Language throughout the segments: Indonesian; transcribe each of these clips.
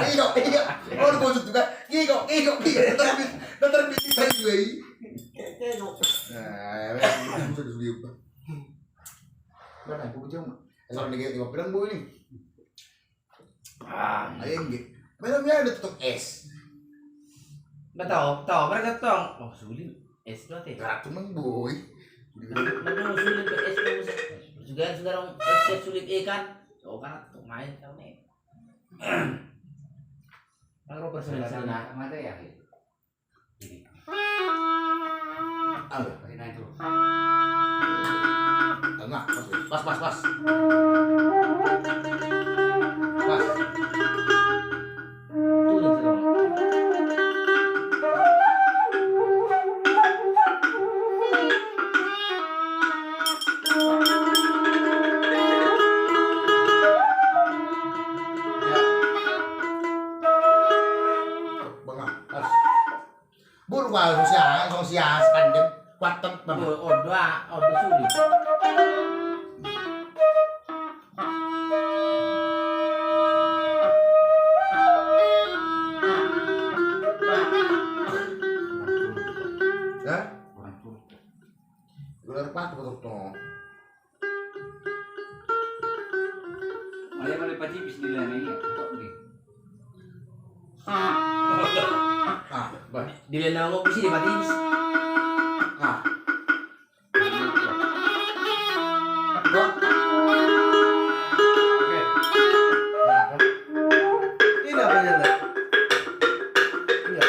Iya. Oh, lu bosot juga. Iya. Terbit tadi gue. Nah, susah juga. Berapa aku cuma. Soal negatif bilang bu ini. Ayo gitu. Belumnya ada tutup es. Betul, mereka tong. Oh, sulit. Es berarti. Karatu mang boy. Mana sulit ke es juga sekarang es sulit ikan. Oh, kan tuh main kau nih. Kalau persenjataan mata ya. Ini. Pakai naik terus. Enggak, pas. Pas. Tuh sekarang. Buru vào xong xia sẵn đến quạt tâm tầm Ổn sulit. ya udah pas betul Malay pati bis nila na iya. baik Dili na mo bisi di batis. Gua. Oke. Nah, kan. Ini apa ya, Teh? Iya.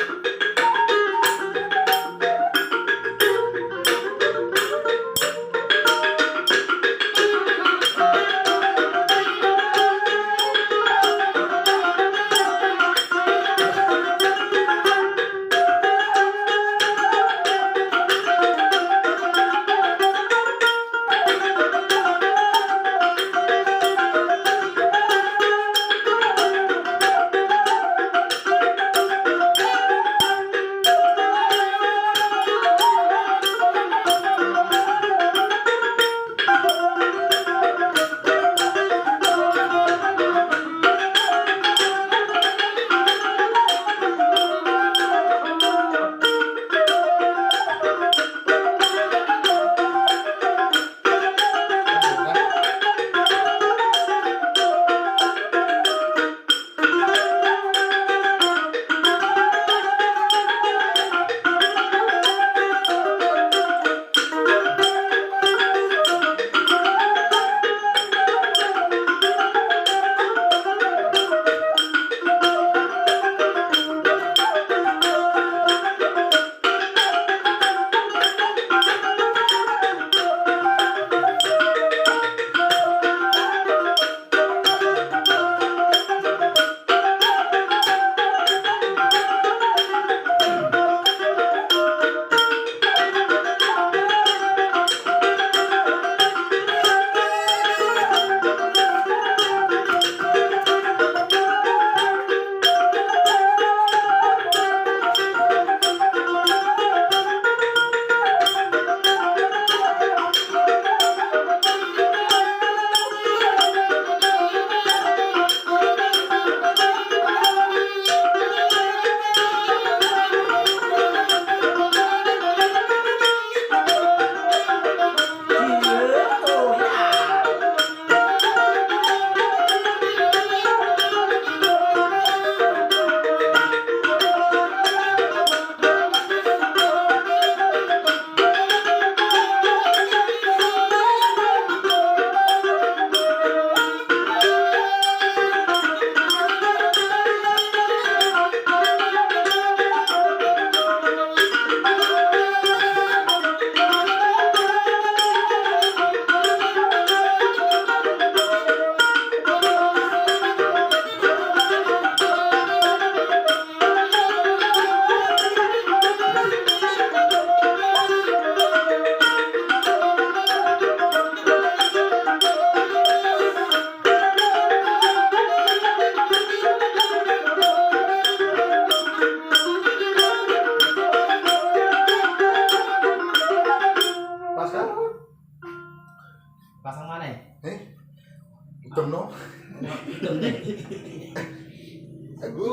Aku.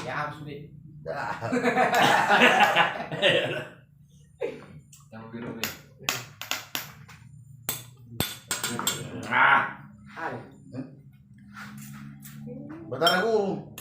Ya sulit. Yang biru nih. Ah. Bentar aku.